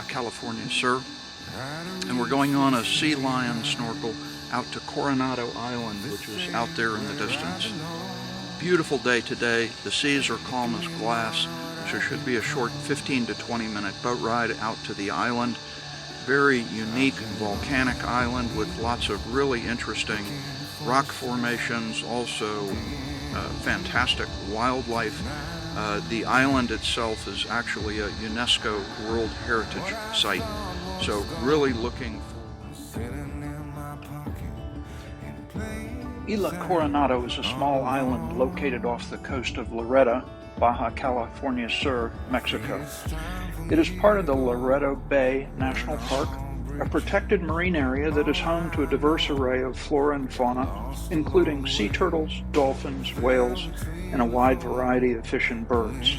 California Sur, and we're going on a sea lion snorkel out to Coronado Island, which is out there in the distance. Beautiful day today. The seas are calm as glass, so it should be a short 15 to 20 minute boat ride out to the island. Very unique volcanic island with lots of really interesting rock formations, also fantastic wildlife. The island itself is actually a UNESCO World Heritage Site, so really looking forward. Isla Coronado is a small island located off the coast of Loreto, Baja California Sur, Mexico. It is part of the Loreto Bay National Park, a protected marine area that is home to a diverse array of flora and fauna, including sea turtles, dolphins, whales, and a wide variety of fish and birds.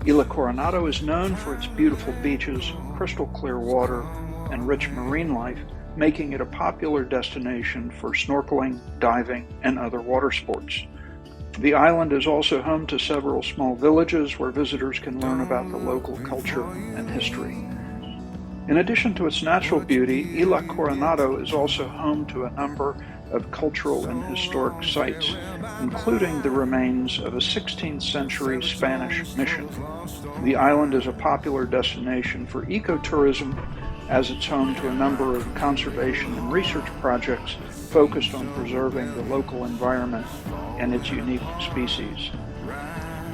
Isla Coronado is known for its beautiful beaches, crystal clear water, and rich marine life, making it a popular destination for snorkeling, diving, and other water sports. The island is also home to several small villages where visitors can learn about the local culture and history. In addition to its natural beauty, Isla Coronado is also home to a number of cultural and historic sites, including the remains of a 16th century Spanish mission. The island is a popular destination for ecotourism, as it's home to a number of conservation and research projects focused on preserving the local environment and its unique species.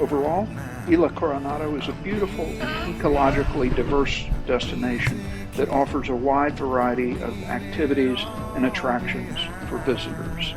Overall, Isla Coronado is a beautiful and ecologically diverse destination that offers a wide variety of activities and attractions for visitors.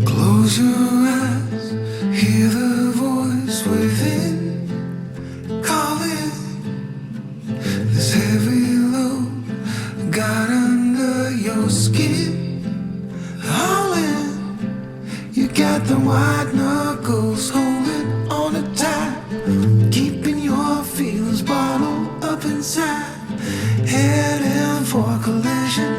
Close your eyes, hear the voice within calling. This heavy load got under your skin, hauling. You got the white knuckles holding on it tight, keeping your feelings bottled up inside, heading for collision.